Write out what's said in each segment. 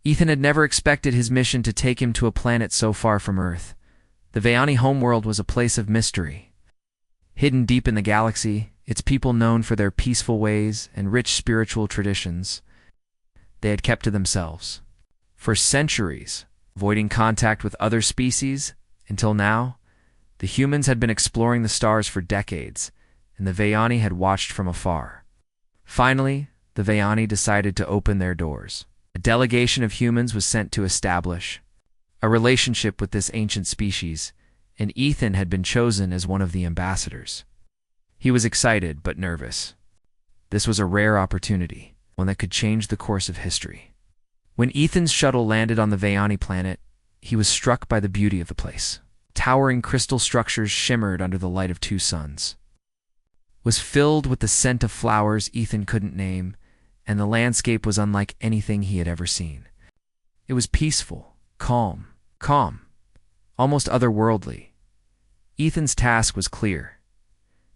Ethan had never expected his mission to take him to a planet so far from Earth. The Vayani homeworld was a place of mystery. Hidden deep in the galaxy, its people known for their peaceful ways and rich spiritual traditions, they had kept to themselves. For centuries, avoiding contact with other species, until now, the humans had been exploring the stars for decades, and the Vayani had watched from afar. Finally, the Vayani decided to open their doors. A delegation of humans was sent to establish a relationship with this ancient species, and Ethan had been chosen as one of the ambassadors. He was excited but nervous. This was a rare opportunity, one that could change the course of history. When Ethan's shuttle landed on the Vayani planet, he was struck by the beauty of the place. Towering crystal structures shimmered under the light of two suns. It was filled with the scent of flowers Ethan couldn't name, and the landscape was unlike anything he had ever seen. It was peaceful, calm, almost otherworldly. Ethan's task was clear: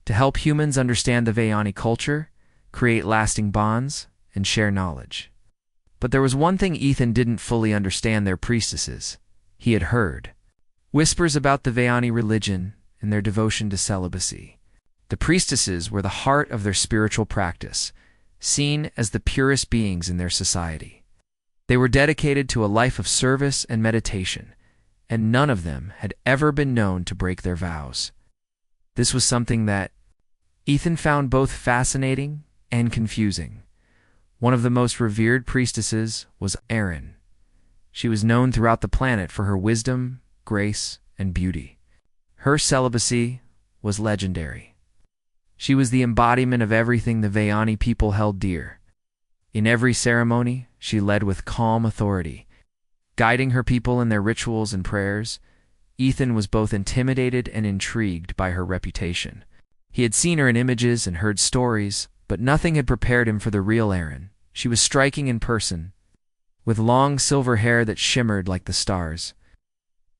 to help humans understand the Vayani culture, create lasting bonds, and share knowledge. But there was one thing Ethan didn't fully understand: their priestesses. He had heard whispers about the Vayani religion and their devotion to celibacy. The priestesses were the heart of their spiritual practice, seen as the purest beings in their society. They were dedicated to a life of service and meditation, and none of them had ever been known to break their vows. This was something that Ethan found both fascinating and confusing. One of the most revered priestesses was Erin. She was known throughout the planet for her wisdom, grace, and beauty. Her celibacy was legendary. She was the embodiment of everything the Vayani people held dear. In every ceremony, she led with calm authority, guiding her people in their rituals and prayers. Ethan was both intimidated and intrigued by her reputation. He had seen her in images and heard stories, but nothing had prepared him for the real Erin. She was striking in person, with long silver hair that shimmered like the stars.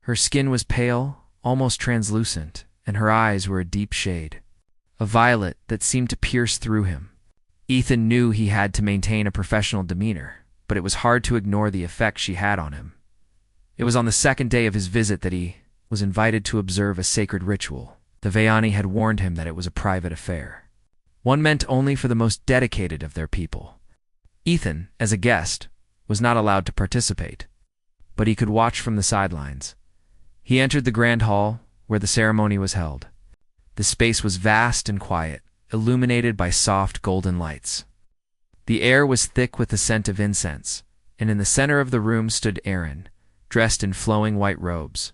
Her skin was pale, almost translucent, and her eyes were a deep shade, a violet that seemed to pierce through him. Ethan knew he had to maintain a professional demeanor, but it was hard to ignore the effect she had on him. It was on the second day of his visit that he was invited to observe a sacred ritual. The Vayani had warned him that it was a private affair, one meant only for the most dedicated of their people. Ethan, as a guest, was not allowed to participate, but he could watch from the sidelines. He entered the grand hall where the ceremony was held. The space was vast and quiet, illuminated by soft golden lights. The air was thick with the scent of incense, and in the center of the room stood Erin, dressed in flowing white robes.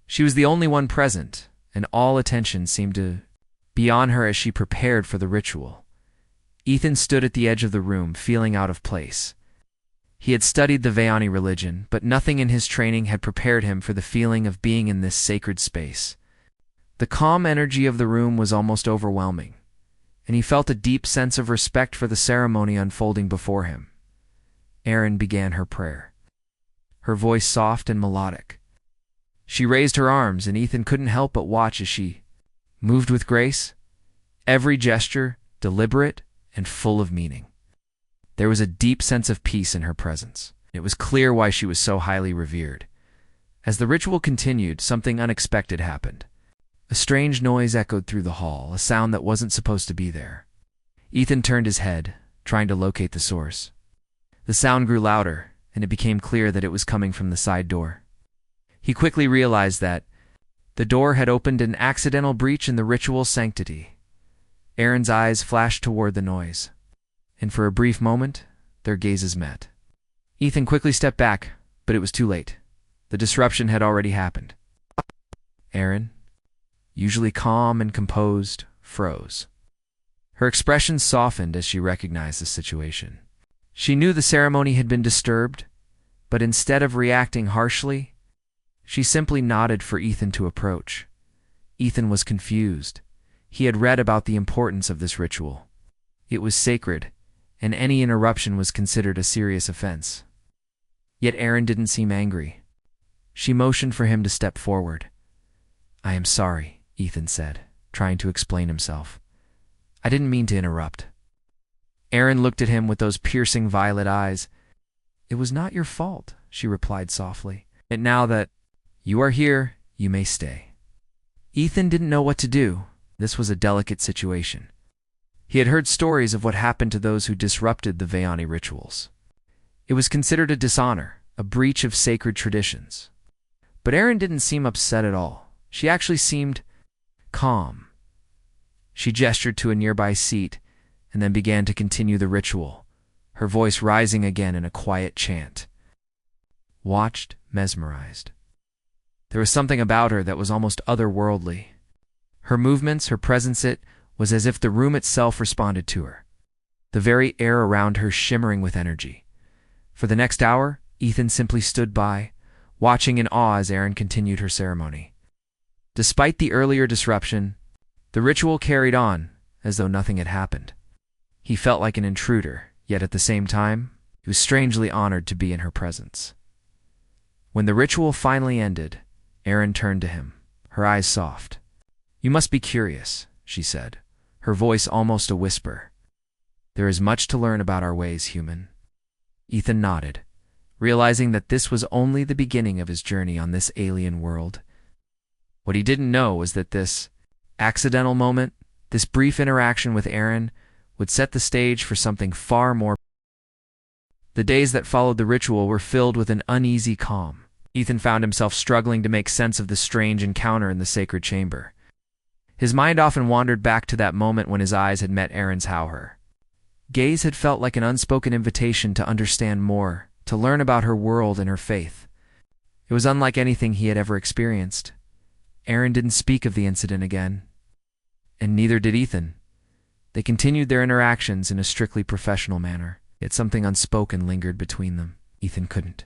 She was the only one present, and all attention seemed to be on her as she prepared for the ritual. Ethan stood at the edge of the room, feeling out of place. He had studied the Vayani religion, but nothing in his training had prepared him for the feeling of being in this sacred space. The calm energy of the room was almost overwhelming, and he felt a deep sense of respect for the ceremony unfolding before him. Erin began her prayer, her voice soft and melodic. She raised her arms, and Ethan couldn't help but watch as she moved with grace, every gesture deliberate and full of meaning. There was a deep sense of peace in her presence. It was clear why she was so highly revered. As the ritual continued, something unexpected happened. A strange noise echoed through the hall, a sound that wasn't supposed to be there. Ethan turned his head, trying to locate the source. The sound grew louder, and it became clear that it was coming from the side door. He quickly realized that the door had opened an accidental breach in the ritual's sanctity. Erin's eyes flashed toward the noise, and for a brief moment, their gazes met. Ethan quickly stepped back, but it was too late. The disruption had already happened. Erin, usually calm and composed, froze. Her expression softened as she recognized the situation. She knew the ceremony had been disturbed, but instead of reacting harshly, she simply nodded for Ethan to approach. Ethan was confused. He had read about the importance of this ritual. It was sacred, and any interruption was considered a serious offense. Yet Erin didn't seem angry. She motioned for him to step forward. "I am sorry," Ethan said, trying to explain himself. "I didn't mean to interrupt." Erin looked at him with those piercing violet eyes. "It was not your fault," she replied softly. "And now that you are here, you may stay." Ethan didn't know what to do. This was a delicate situation. He had heard stories of what happened to those who disrupted the Vayani rituals. It was considered a dishonor, a breach of sacred traditions. But Erin didn't seem upset at all. She actually seemed calm. She gestured to a nearby seat and then began to continue the ritual, her voice rising again in a quiet chant. Watched, mesmerized. There was something about her that was almost otherworldly. Her movements, her presence, it was as if the room itself responded to her, the very air around her shimmering with energy. For the next hour, Ethan simply stood by, watching in awe as Erin continued her ceremony. Despite the earlier disruption, the ritual carried on as though nothing had happened. He felt like an intruder, yet at the same time, he was strangely honored to be in her presence. When the ritual finally ended, Erin turned to him, her eyes soft. "You must be curious," she said, her voice almost a whisper. "There is much to learn about our ways, human." Ethan nodded, realizing that this was only the beginning of his journey on this alien world. What he didn't know was that this accidental moment, this brief interaction with Erin, would set the stage for something far more. The days that followed the ritual were filled with an uneasy calm. Ethan found himself struggling to make sense of the strange encounter in the sacred chamber. His mind often wandered back to that moment when his eyes had met Erin's. How her gaze had felt like an unspoken invitation to understand more, to learn about her world and her faith. It was unlike anything he had ever experienced. Erin didn't speak of the incident again, and neither did Ethan. They continued their interactions in a strictly professional manner, yet something unspoken lingered between them. Ethan couldn't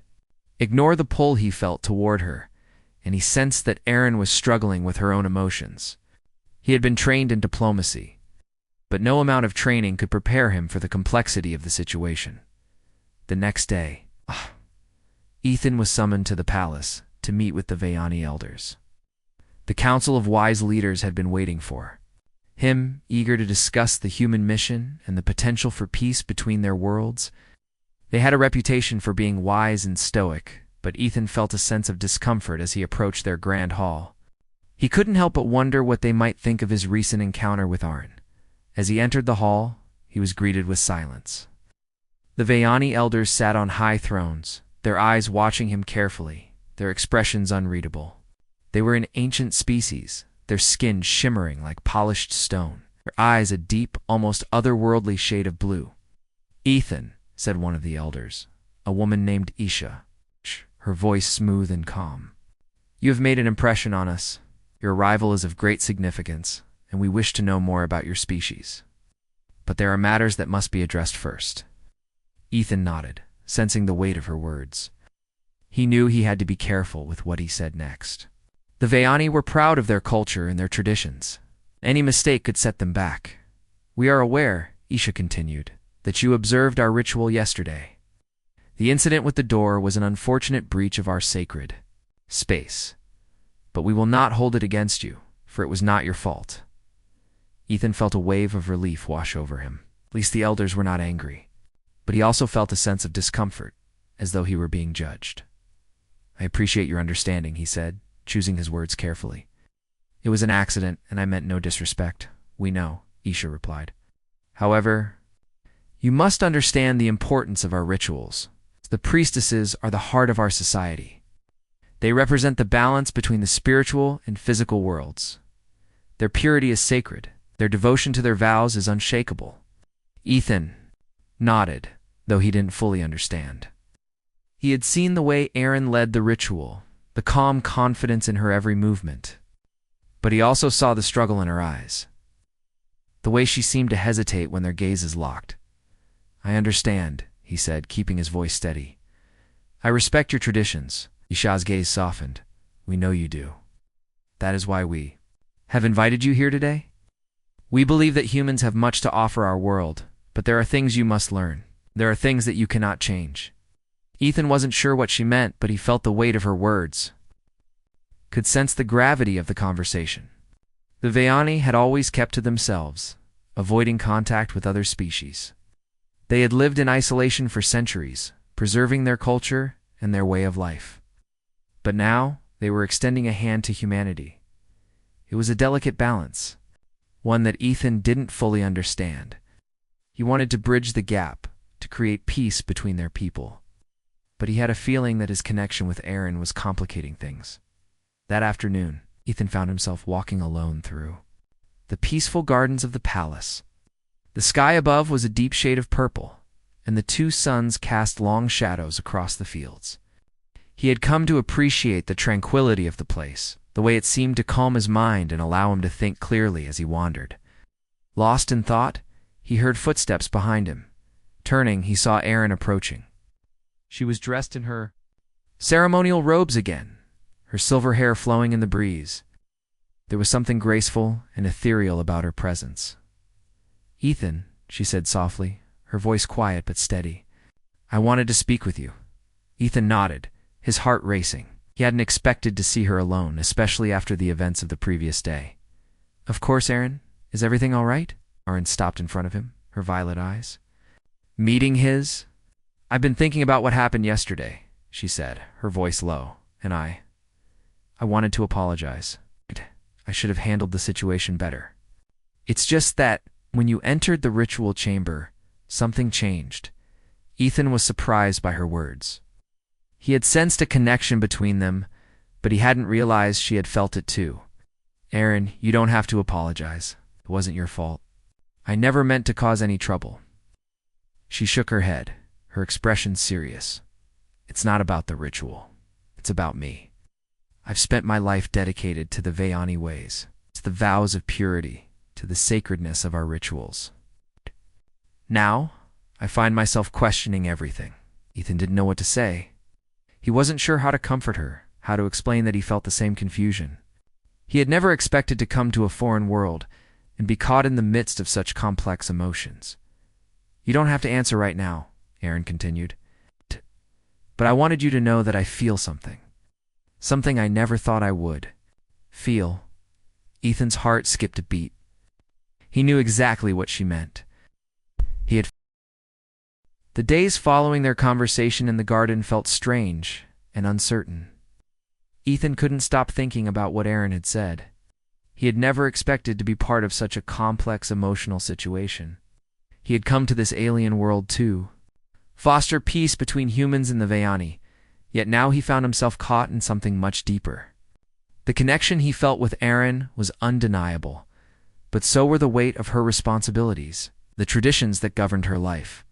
ignore the pull he felt toward her, and he sensed that Erin was struggling with her own emotions. He had been trained in diplomacy, but no amount of training could prepare him for the complexity of the situation. The next day, Ethan was summoned to the palace to meet with the Vayani elders. The council of wise leaders had been waiting for him, eager to discuss the human mission and the potential for peace between their worlds. They had a reputation for being wise and stoic, but Ethan felt a sense of discomfort as he approached their grand hall. He couldn't help but wonder what they might think of his recent encounter with Arn. As he entered the hall, he was greeted with silence. The Vayani elders sat on high thrones, their eyes watching him carefully, their expressions unreadable. They were an ancient species, their skin shimmering like polished stone, their eyes a deep, almost otherworldly shade of blue. "Ethan," said one of the elders, a woman named Isha, her voice smooth and calm. "You have made an impression on us. Your arrival is of great significance, and we wish to know more about your species. But there are matters that must be addressed first." Ethan nodded, sensing the weight of her words. He knew he had to be careful with what he said next. The Vayani were proud of their culture and their traditions. Any mistake could set them back. "We are aware," Isha continued, "that you observed our ritual yesterday. The incident with the door was an unfortunate breach of our sacred space. But we will not hold it against you, for it was not your fault." Ethan felt a wave of relief wash over him. At least the elders were not angry. But he also felt a sense of discomfort, as though he were being judged. "I appreciate your understanding," he said, choosing his words carefully. "It was an accident, and I meant no disrespect." "We know," Isha replied. "However, you must understand the importance of our rituals. The priestesses are the heart of our society. They represent the balance between the spiritual and physical worlds. Their purity is sacred. Their devotion to their vows is unshakable." Ethan nodded, though he didn't fully understand. He had seen the way Erin led the ritual, the calm confidence in her every movement. But he also saw the struggle in her eyes, the way she seemed to hesitate when their gazes locked. "I understand," he said, keeping his voice steady. "I respect your traditions." Isha's gaze softened. "We know you do. That is why we have invited you here today. We believe that humans have much to offer our world, but there are things you must learn. There are things that you cannot change." Ethan wasn't sure what she meant, but he felt the weight of her words, could sense the gravity of the conversation. The Vayani had always kept to themselves, avoiding contact with other species. They had lived in isolation for centuries, preserving their culture and their way of life. But now they were extending a hand to humanity. It was a delicate balance, one that Ethan didn't fully understand. He wanted to bridge the gap, to create peace between their people. But he had a feeling that his connection with Aaron was complicating things. That afternoon, Ethan found himself walking alone through the peaceful gardens of the palace. The sky above was a deep shade of purple, and the two suns cast long shadows across the fields. He had come to appreciate the tranquility of the place, the way it seemed to calm his mind and allow him to think clearly as he wandered. Lost in thought, he heard footsteps behind him. Turning, he saw Erin approaching. She was dressed in her ceremonial robes again, her silver hair flowing in the breeze. There was something graceful and ethereal about her presence. "Ethan," she said softly, her voice quiet but steady. "I wanted to speak with you." Ethan nodded, his heart racing. He hadn't expected to see her alone, especially after the events of the previous day. "Of course, Aaron. Is everything all right?" Erin stopped in front of him, her violet eyes meeting his. "I've been thinking about what happened yesterday," she said, her voice low, "and I wanted to apologize. I should have handled the situation better. It's just that when you entered the ritual chamber, something changed." Ethan was surprised by her words. He had sensed a connection between them, but he hadn't realized she had felt it too. "Aaron, you don't have to apologize. It wasn't your fault. I never meant to cause any trouble." She shook her head, her expression serious. "It's not about the ritual. It's about me. I've spent my life dedicated to the Vayani ways, to the vows of purity, to the sacredness of our rituals. Now, I find myself questioning everything." Ethan didn't know what to say. He wasn't sure how to comfort her, how to explain that he felt the same confusion. He had never expected to come to a foreign world and be caught in the midst of such complex emotions. "You don't have to answer right now," Aaron continued. "But I wanted you to know that I feel something. Something I never thought I would. Feel." Ethan's heart skipped a beat. He knew exactly what she meant. The days following their conversation in the garden felt strange and uncertain. Ethan couldn't stop thinking about what Aaron had said. He had never expected to be part of such a complex emotional situation. He had come to this alien world to foster peace between humans and the Vayani, yet now he found himself caught in something much deeper. The connection he felt with Aaron was undeniable, but so were the weight of her responsibilities, the traditions that governed her life.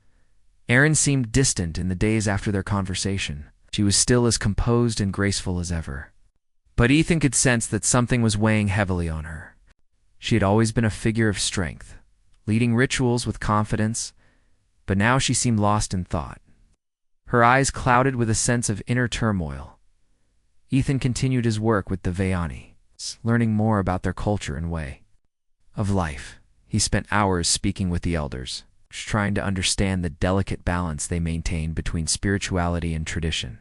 Aaron seemed distant in the days after their conversation. She was still as composed and graceful as ever. But Ethan could sense that something was weighing heavily on her. She had always been a figure of strength, leading rituals with confidence, but now she seemed lost in thought. Her eyes clouded with a sense of inner turmoil. Ethan continued his work with the Vayani, learning more about their culture and way of life. He spent hours speaking with the elders, trying to understand the delicate balance they maintained between spirituality and tradition.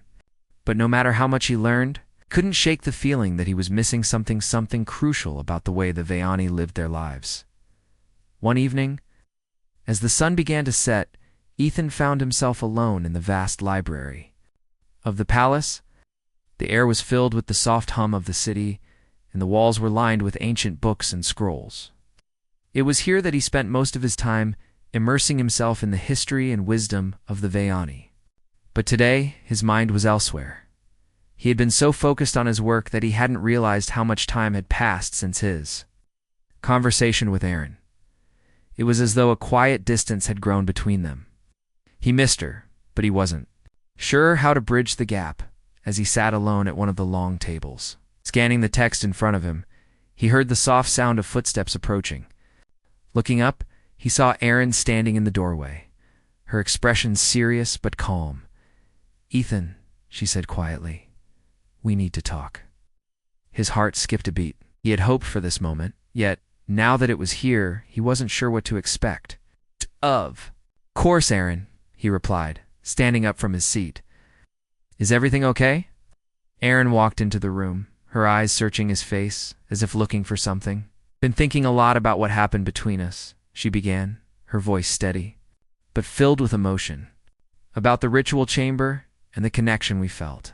But no matter how much he learned, couldn't shake the feeling that he was missing something crucial about the way the Vayani lived their lives. One evening, as the sun began to set, Ethan found himself alone in the vast library of the palace. The air was filled with the soft hum of the city, and the walls were lined with ancient books and scrolls. It was here that he spent most of his time, immersing himself in the history and wisdom of the Vayani. But today, his mind was elsewhere. He had been so focused on his work that he hadn't realized how much time had passed since his conversation with Aaron. It was as though a quiet distance had grown between them. He missed her, but he wasn't sure how to bridge the gap. As he sat alone at one of the long tables, scanning the text in front of him, he heard the soft sound of footsteps approaching. Looking up, he saw Aaron standing in the doorway, her expression serious but calm. "Ethan," she said quietly, "we need to talk." His heart skipped a beat. He had hoped for this moment, yet, now that it was here, he wasn't sure what to expect. "Of course, Aaron," he replied, standing up from his seat. "Is everything okay?" Aaron walked into the room, her eyes searching his face, as if looking for something. "Been thinking a lot about what happened between us," she began, her voice steady, but filled with emotion. about the ritual chamber and the connection we felt.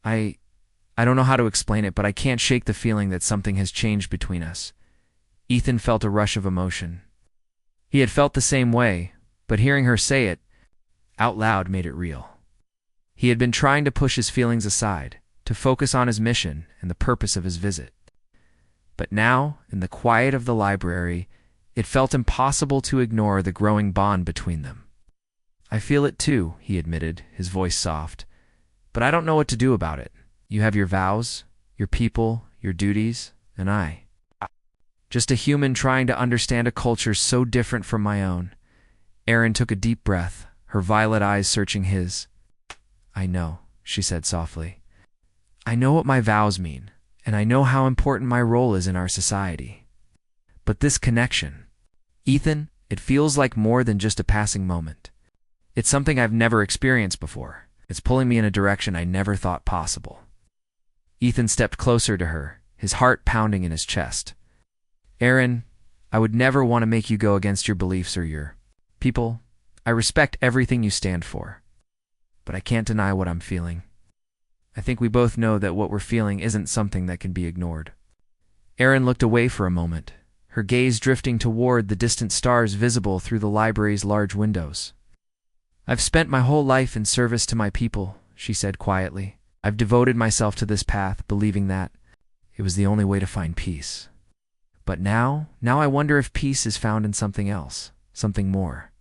I don't know how to explain it, but I can't shake the feeling that something has changed between us. Ethan felt a rush of emotion. He had felt the same way, but hearing her say it out loud made it real. He had been trying to push his feelings aside, to focus on his mission and the purpose of his visit. But now, in the quiet of the library, it felt impossible to ignore the growing bond between them. I feel it too, he admitted, his voice soft. But I don't know what to do about it. You have your vows, your people, your duties, and I. Just a human trying to understand a culture so different from my own. Erin took a deep breath, her violet eyes searching his. I know, she said softly. I know what my vows mean, and I know how important my role is in our society. But this connection, Ethan, it feels like more than just a passing moment. It's something I've never experienced before. It's pulling me in a direction I never thought possible. Ethan stepped closer to her, his heart pounding in his chest. Erin, I would never want to make you go against your beliefs or your people. I respect everything you stand for. But I can't deny what I'm feeling. I think we both know that what we're feeling isn't something that can be ignored. Erin looked away for a moment, her gaze drifting toward the distant stars visible through the library's large windows. I've spent my whole life in service to my people, she said quietly. I've devoted myself to this path, believing that it was the only way to find peace. But now I wonder if peace is found in something else, something more.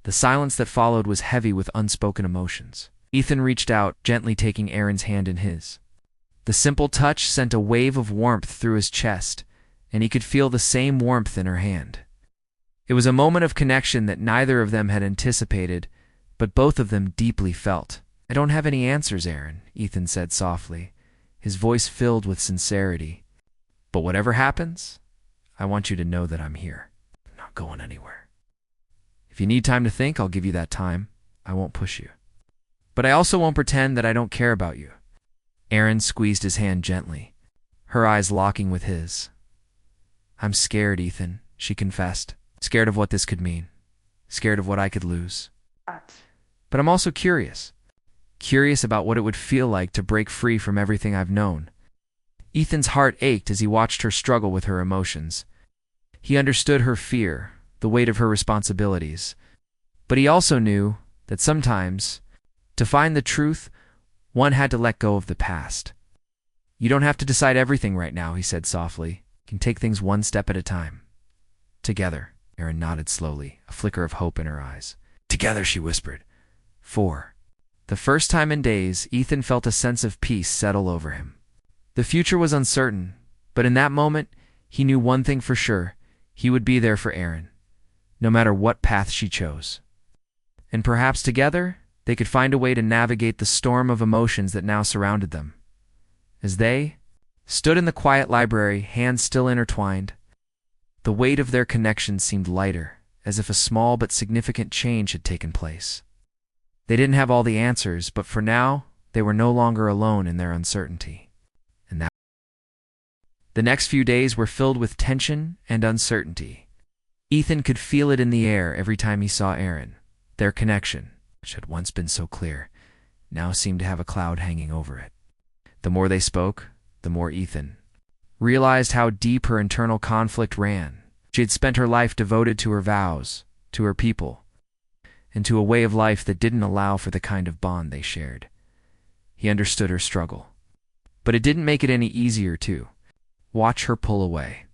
The silence that followed was heavy with unspoken emotions. Ethan reached out, gently taking Erin's hand in his. The simple touch sent a wave of warmth through his chest, and he could feel the same warmth in her hand. It was a moment of connection that neither of them had anticipated, but both of them deeply felt. I don't have any answers, Erin, Ethan said softly, his voice filled with sincerity. But whatever happens, I want you to know that I'm here. I'm not going anywhere. If you need time to think, I'll give you that time. I won't push you. But I also won't pretend that I don't care about you. Erin squeezed his hand gently, her eyes locking with his. I'm scared, Ethan, she confessed. Scared of what this could mean. Scared of what I could lose. But I'm also curious. Curious about what it would feel like to break free from everything I've known. Ethan's heart ached as he watched her struggle with her emotions. He understood her fear, the weight of her responsibilities. But he also knew that sometimes, to find the truth, one had to let go of the past. You don't have to decide everything right now, he said softly. You can take things one step at a time. Together, Erin nodded slowly, a flicker of hope in her eyes. Together, she whispered. 4. The first time in days, Ethan felt a sense of peace settle over him. The future was uncertain, but in that moment, he knew one thing for sure. He would be there for Erin, no matter what path she chose. And perhaps together, they could find a way to navigate the storm of emotions that now surrounded them. As they stood in the quiet library, hands still intertwined, the weight of their connection seemed lighter, as if a small but significant change had taken place. They didn't have all the answers, but for now, they were no longer alone in their uncertainty. And that the next few days were filled with tension and uncertainty. Ethan could feel it in the air every time he saw Erin. Their connection, which had once been so clear, now seemed to have a cloud hanging over it. The more they spoke, the more Ethan realized how deep her internal conflict ran. She had spent her life devoted to her vows, to her people, and to a way of life that didn't allow for the kind of bond they shared. He understood her struggle. But it didn't make it any easier to watch her pull away.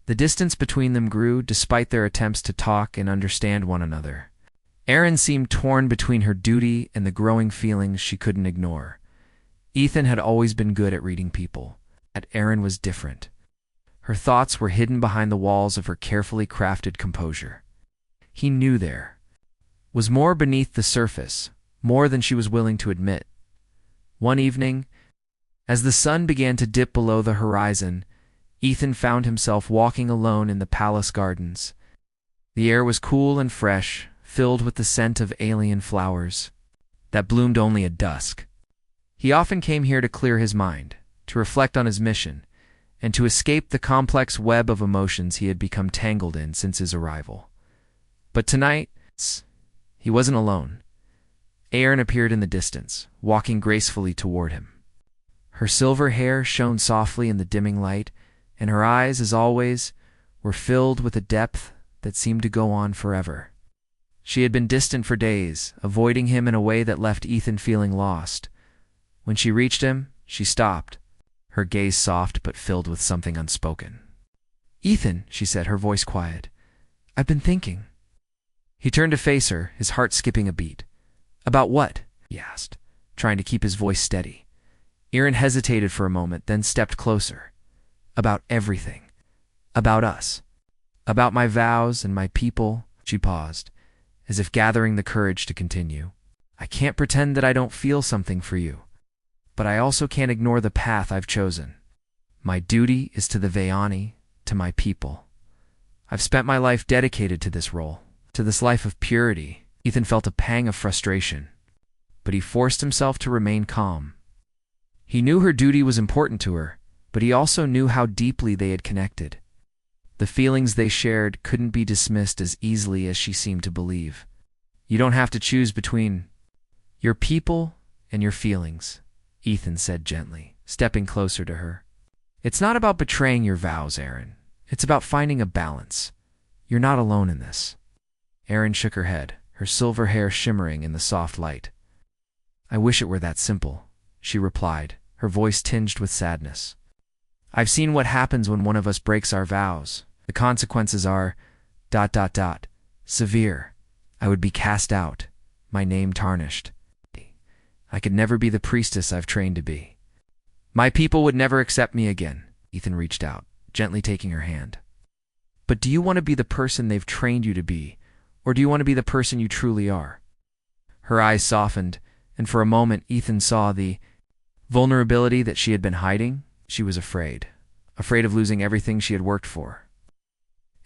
The distance between them grew despite their attempts to talk and understand one another. Erin seemed torn between her duty and the growing feelings she couldn't ignore. Ethan had always been good at reading people, yet Erin was different. Her thoughts were hidden behind the walls of her carefully crafted composure. He knew there was more beneath the surface, more than she was willing to admit. One evening, as the sun began to dip below the horizon, Ethan found himself walking alone in the palace gardens. The air was cool and fresh, filled with the scent of alien flowers that bloomed only at dusk. He often came here to clear his mind, to reflect on his mission, and to escape the complex web of emotions he had become tangled in since his arrival. But tonight, he wasn't alone. Erin appeared in the distance, walking gracefully toward him. Her silver hair shone softly in the dimming light, and her eyes, as always, were filled with a depth that seemed to go on forever. She had been distant for days, avoiding him in a way that left Ethan feeling lost. When she reached him, she stopped, her gaze soft but filled with something unspoken. "Ethan," she said, her voice quiet, "I've been thinking." He turned to face her, his heart skipping a beat. "About what?" he asked, trying to keep his voice steady. Erin hesitated for a moment, then stepped closer. "About everything. About us. About my vows and my people." She paused, as if gathering the courage to continue. "I can't pretend that I don't feel something for you, but I also can't ignore the path I've chosen. My duty is to the Vayani, to my people. I've spent my life dedicated to this role, to this life of purity." Ethan felt a pang of frustration, but he forced himself to remain calm. He knew her duty was important to her, but he also knew how deeply they had connected. The feelings they shared couldn't be dismissed as easily as she seemed to believe. "You don't have to choose between your people and your feelings," Ethan said gently, stepping closer to her. "It's not about betraying your vows, Erin. It's about finding a balance. You're not alone in this." Erin shook her head, her silver hair shimmering in the soft light. "I wish it were that simple," she replied, her voice tinged with sadness. "I've seen what happens when one of us breaks our vows. The consequences are ... severe. I would be cast out, my name tarnished. I could never be the priestess I've trained to be. My people would never accept me again." Ethan reached out, gently taking her hand. "But do you want to be the person they've trained you to be, or do you want to be the person you truly are?" Her eyes softened, and for a moment Ethan saw the vulnerability that she had been hiding. She was afraid of losing everything she had worked for.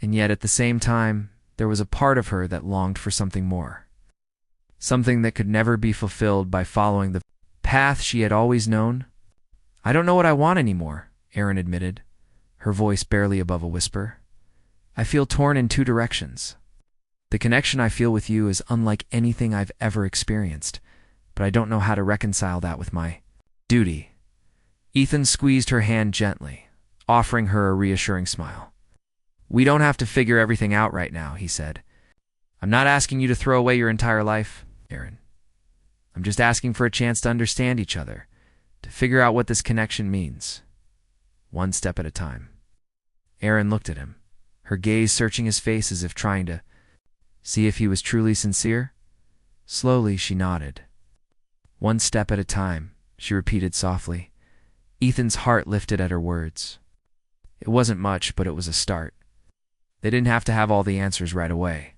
And yet at the same time, there was a part of her that longed for something more. Something that could never be fulfilled by following the path she had always known. "I don't know what I want anymore," Erin admitted, her voice barely above a whisper. "I feel torn in two directions. The connection I feel with you is unlike anything I've ever experienced, but I don't know how to reconcile that with my duty." Ethan squeezed her hand gently, offering her a reassuring smile. "We don't have to figure everything out right now," he said. "I'm not asking you to throw away your entire life, Erin. I'm just asking for a chance to understand each other, to figure out what this connection means. One step at a time." Erin looked at him, her gaze searching his face as if trying to see if he was truly sincere. Slowly, she nodded. "One step at a time," she repeated softly. Ethan's heart lifted at her words. It wasn't much, but it was a start. They didn't have to have all the answers right away.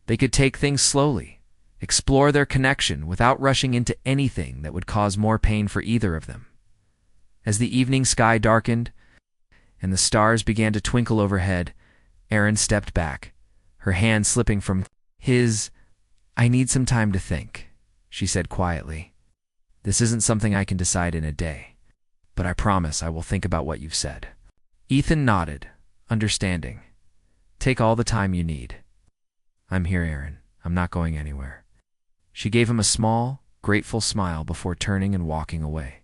They could take things slowly, explore their connection without rushing into anything that would cause more pain for either of them. As the evening sky darkened and the stars began to twinkle overhead, Erin stepped back, her hand slipping from his. "I need some time to think," she said quietly. "This isn't something I can decide in a day, but I promise I will think about what you've said." Ethan nodded, understanding. "Take all the time you need. I'm here, Erin. I'm not going anywhere." She gave him a small, grateful smile before turning and walking away.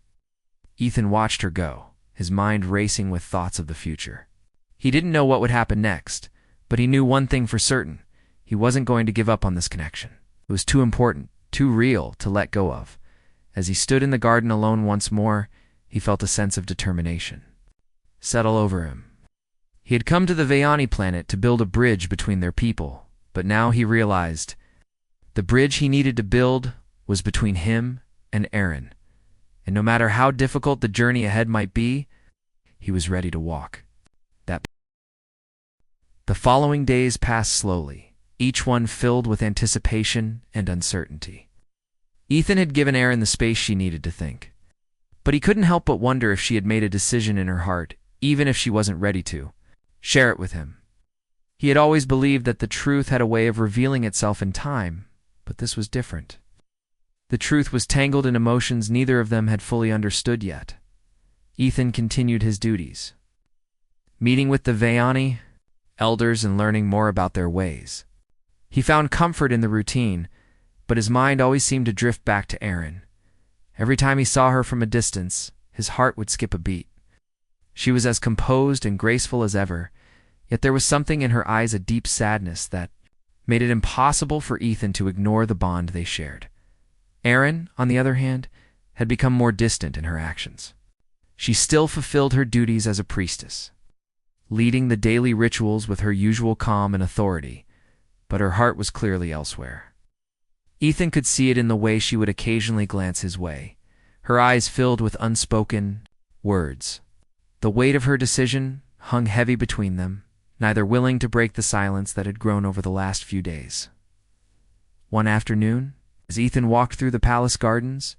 Ethan watched her go, his mind racing with thoughts of the future. He didn't know what would happen next, but he knew one thing for certain. He wasn't going to give up on this connection. It was too important, too real to let go of. As he stood in the garden alone once more, he felt a sense of determination settle over him. He had come to the Vayani planet to build a bridge between their people, but now he realized the bridge he needed to build was between him and Erin, and no matter how difficult the journey ahead might be, he was ready to walk. The following days passed slowly, each one filled with anticipation and uncertainty. Ethan had given Erin the space she needed to think, but he couldn't help but wonder if she had made a decision in her heart, even if she wasn't ready to share it with him. He had always believed that the truth had a way of revealing itself in time, but this was different. The truth was tangled in emotions neither of them had fully understood yet. Ethan continued his duties, meeting with the Vayani elders and learning more about their ways. He found comfort in the routine, but his mind always seemed to drift back to Erin. Every time he saw her from a distance, his heart would skip a beat. She was as composed and graceful as ever, yet there was something in her eyes, a deep sadness that made it impossible for Ethan to ignore the bond they shared. Erin, on the other hand, had become more distant in her actions. She still fulfilled her duties as a priestess, leading the daily rituals with her usual calm and authority, but her heart was clearly elsewhere. Ethan could see it in the way she would occasionally glance his way, her eyes filled with unspoken words. The weight of her decision hung heavy between them, neither willing to break the silence that had grown over the last few days. One afternoon, as Ethan walked through the palace gardens,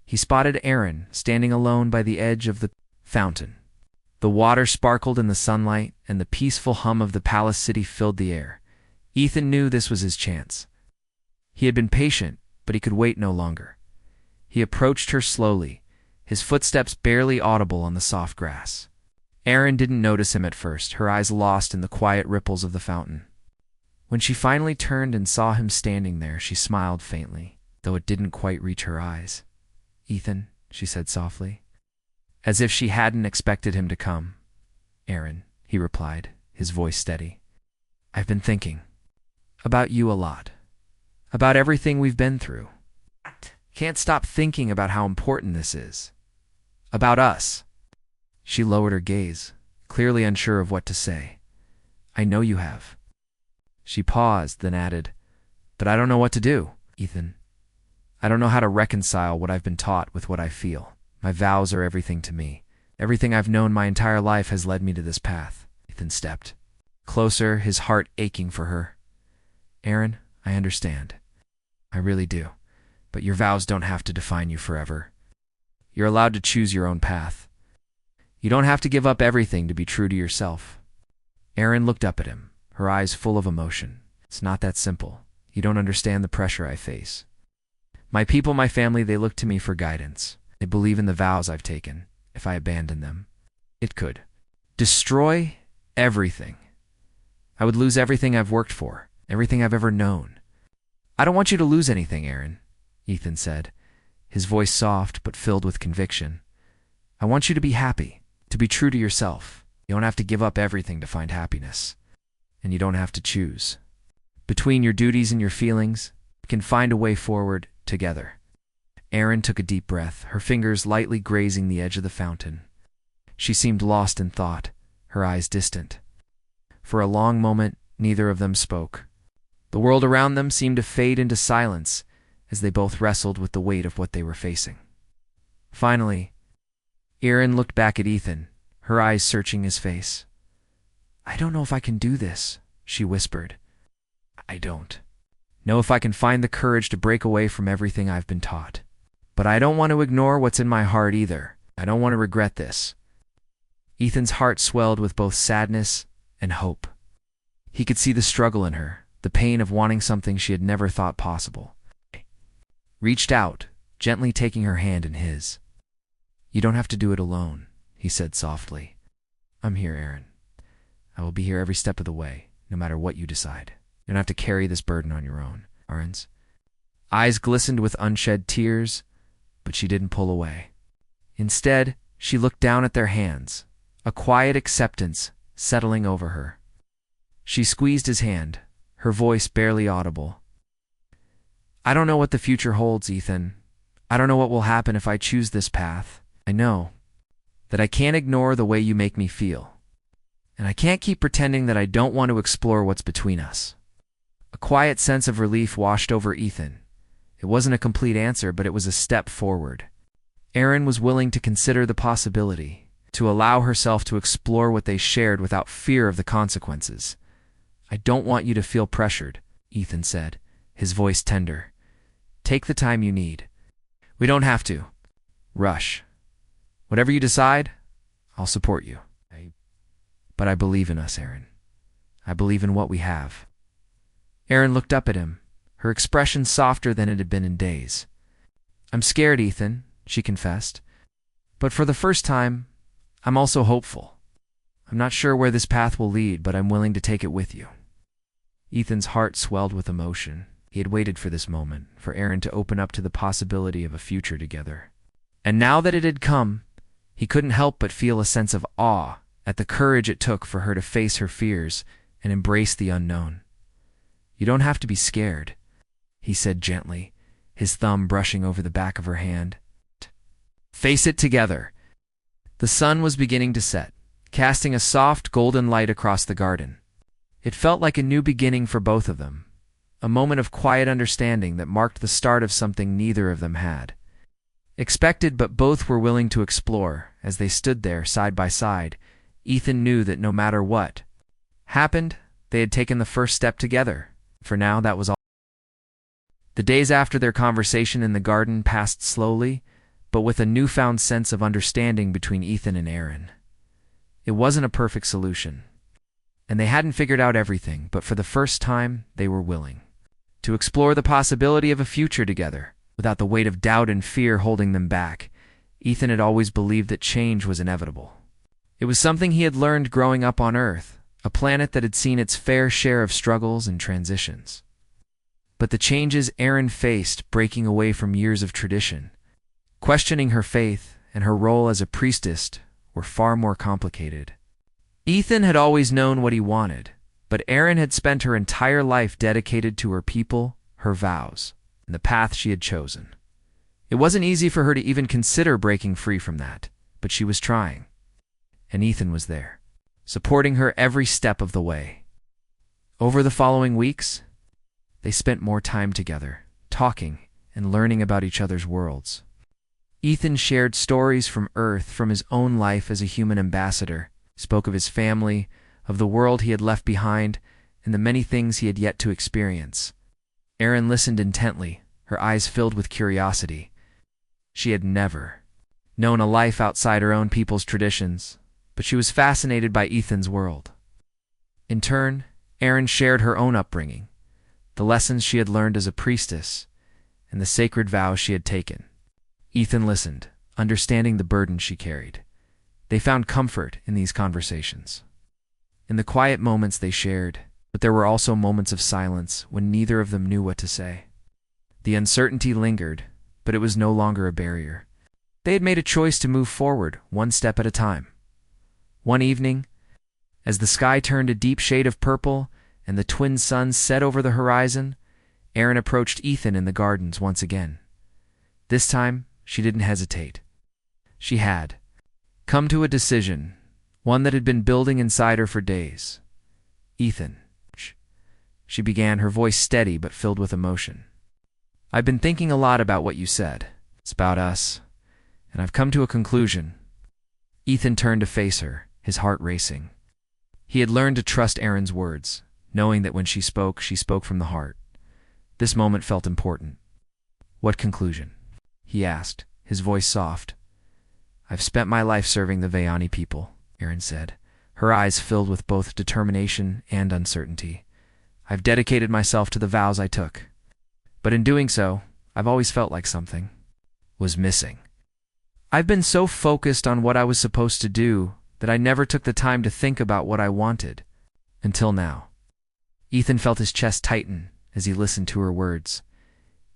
he spotted Erin standing alone by the edge of the fountain. The water sparkled in the sunlight, and the peaceful hum of the palace city filled the air. Ethan knew this was his chance. He had been patient, but he could wait no longer. He approached her slowly, his footsteps barely audible on the soft grass. Erin didn't notice him at first, her eyes lost in the quiet ripples of the fountain. When she finally turned and saw him standing there, she smiled faintly, though it didn't quite reach her eyes. "Ethan," she said softly, as if she hadn't expected him to come. "Erin," he replied, his voice steady. "I've been thinking about you a lot, about everything we've been through. Can't stop thinking about how important this is. About us." She lowered her gaze, clearly unsure of what to say. "I know you have." She paused, then added, "But I don't know what to do, Ethan. I don't know how to reconcile what I've been taught with what I feel. My vows are everything to me. Everything I've known my entire life has led me to this path." Ethan stepped closer, his heart aching for her. "Erin, I understand. I really do. But your vows don't have to define you forever. You're allowed to choose your own path. You don't have to give up everything to be true to yourself." Erin looked up at him, her eyes full of emotion. "It's not that simple. You don't understand the pressure I face. My people, my family, they look to me for guidance. They believe in the vows I've taken. If I abandon them, it could destroy everything. I would lose everything I've worked for, everything I've ever known." "I don't want you to lose anything, Erin," Ethan said, his voice soft but filled with conviction. "I want you to be happy, to be true to yourself. You don't have to give up everything to find happiness. And you don't have to choose. Between your duties and your feelings, you can find a way forward together." Erin took a deep breath, her fingers lightly grazing the edge of the fountain. She seemed lost in thought, her eyes distant. For a long moment, neither of them spoke. The world around them seemed to fade into silence as they both wrestled with the weight of what they were facing. Finally, Erin looked back at Ethan, her eyes searching his face. "I don't know if I can do this," she whispered. "I don't know if I can find the courage to break away from everything I've been taught. But I don't want to ignore what's in my heart either. I don't want to regret this." Ethan's heart swelled with both sadness and hope. He could see the struggle in her, the pain of wanting something she had never thought possible. He reached out, gently taking her hand in his. "You don't have to do it alone," he said softly. "I'm here, Erin. I will be here every step of the way, no matter what you decide. You don't have to carry this burden on your own." Erin's eyes glistened with unshed tears, but she didn't pull away. Instead, she looked down at their hands, a quiet acceptance settling over her. She squeezed his hand, her voice barely audible. "I don't know what the future holds, Ethan. I don't know what will happen if I choose this path. I know that I can't ignore the way you make me feel. And I can't keep pretending that I don't want to explore what's between us." A quiet sense of relief washed over Ethan. It wasn't a complete answer, but it was a step forward. Erin was willing to consider the possibility, to allow herself to explore what they shared without fear of the consequences. "I don't want you to feel pressured," Ethan said, his voice tender. "Take the time you need. We don't have to rush. Whatever you decide, I'll support you. But I believe in us, Erin. I believe in what we have." Erin looked up at him, her expression softer than it had been in days. "I'm scared, Ethan," she confessed. "But for the first time, I'm also hopeful. I'm not sure where this path will lead, but I'm willing to take it with you." Ethan's heart swelled with emotion. He had waited for this moment, for Aaron to open up to the possibility of a future together. And now that it had come, he couldn't help but feel a sense of awe at the courage it took for her to face her fears and embrace the unknown. "You don't have to be scared," he said gently, his thumb brushing over the back of her hand. "Face it together." The sun was beginning to set, casting a soft golden light across the garden. It felt like a new beginning for both of them, a moment of quiet understanding that marked the start of something neither of them had expected, but both were willing to explore. As they stood there side by side, Ethan knew that no matter what happened, they had taken the first step together. For now, that was all. The days after their conversation in the garden passed slowly, but with a newfound sense of understanding between Ethan and Aaron. It wasn't a perfect solution, and they hadn't figured out everything, but for the first time, they were willing to explore the possibility of a future together, without the weight of doubt and fear holding them back. Ethan had always believed that change was inevitable. It was something he had learned growing up on Earth, a planet that had seen its fair share of struggles and transitions. But the changes Aaron faced, breaking away from years of tradition, questioning her faith and her role as a priestess, were far more complicated. Ethan had always known what he wanted, but Aaron had spent her entire life dedicated to her people, her vows, and the path she had chosen. It wasn't easy for her to even consider breaking free from that, but she was trying. And Ethan was there, supporting her every step of the way. Over the following weeks, they spent more time together, talking and learning about each other's worlds. Ethan shared stories from Earth, from his own life as a human ambassador, spoke of his family, of the world he had left behind, and the many things he had yet to experience. Aaron listened intently, her eyes filled with curiosity. She had never known a life outside her own people's traditions, but she was fascinated by Ethan's world. In turn, Aaron shared her own upbringing, the lessons she had learned as a priestess, and the sacred vows she had taken. Ethan listened, understanding the burden she carried. They found comfort in these conversations, in the quiet moments they shared, but there were also moments of silence when neither of them knew what to say. The uncertainty lingered, but it was no longer a barrier. They had made a choice to move forward, one step at a time. One evening, as the sky turned a deep shade of purple and the twin suns set over the horizon, Aaron approached Ethan in the gardens once again. This time, she didn't hesitate. She had come to a decision, one that had been building inside her for days. "Ethan," she began, her voice steady but filled with emotion. "I've been thinking a lot about what you said. It's about us, and I've come to a conclusion." Ethan turned to face her, his heart racing. He had learned to trust Aaron's words, knowing that when she spoke from the heart. This moment felt important. "What conclusion?" he asked, his voice soft. "I've spent my life serving the Vayani people," Aaron said, her eyes filled with both determination and uncertainty. "I've dedicated myself to the vows I took. But in doing so, I've always felt like something was missing. I've been so focused on what I was supposed to do that I never took the time to think about what I wanted. Until now." Ethan felt his chest tighten as he listened to her words.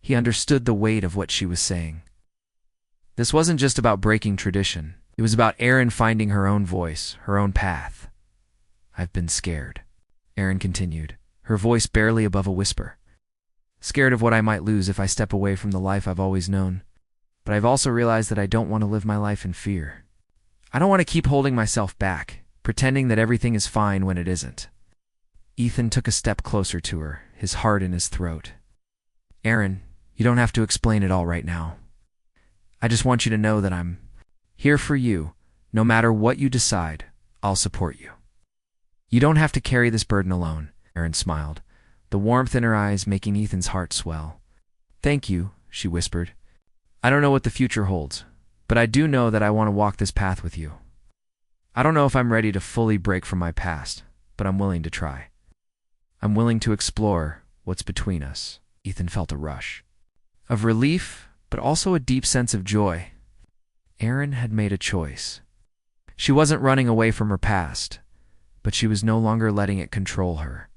He understood the weight of what she was saying. This wasn't just about breaking tradition. It was about Aaron finding her own voice, her own path. "I've been scared," Aaron continued, her voice barely above a whisper. "Scared of what I might lose if I step away from the life I've always known. But I've also realized that I don't want to live my life in fear. I don't want to keep holding myself back, pretending that everything is fine when it isn't." Ethan took a step closer to her, his heart in his throat. "Aaron, you don't have to explain it all right now. I just want you to know that I'm here for you. No matter what you decide, I'll support you. You don't have to carry this burden alone," Aaron smiled, the warmth in her eyes making Ethan's heart swell. "Thank you," she whispered. "I don't know what the future holds, but I do know that I want to walk this path with you. I don't know if I'm ready to fully break from my past, but I'm willing to try. I'm willing to explore what's between us." Ethan felt a rush of relief, but also a deep sense of joy. Aaron had made a choice. She wasn't running away from her past, but she was no longer letting it control her.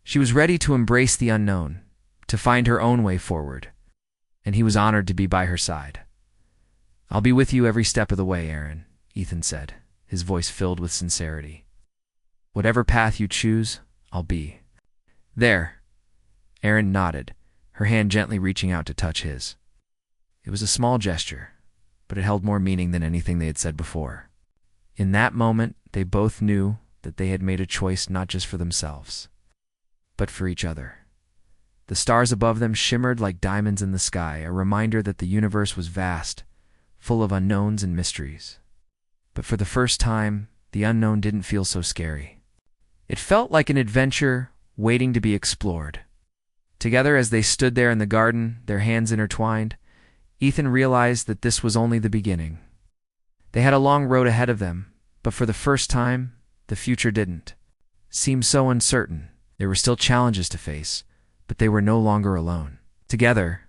She was ready to embrace the unknown, to find her own way forward, and he was honored to be by her side. "I'll be with you every step of the way, Aaron," Ethan said, his voice filled with sincerity. "Whatever path you choose, I'll be." "There." Aaron nodded, her hand gently reaching out to touch his. It was a small gesture, but it held more meaning than anything they had said before. In that moment, they both knew that they had made a choice not just for themselves, but for each other. The stars above them shimmered like diamonds in the sky, a reminder that the universe was vast, full of unknowns and mysteries. But for the first time, the unknown didn't feel so scary. It felt like an adventure waiting to be explored. Together, as they stood there in the garden, their hands intertwined, Ethan realized that this was only the beginning. They had a long road ahead of them, but for the first time, the future didn't seem so uncertain. There were still challenges to face, but they were no longer alone. Together,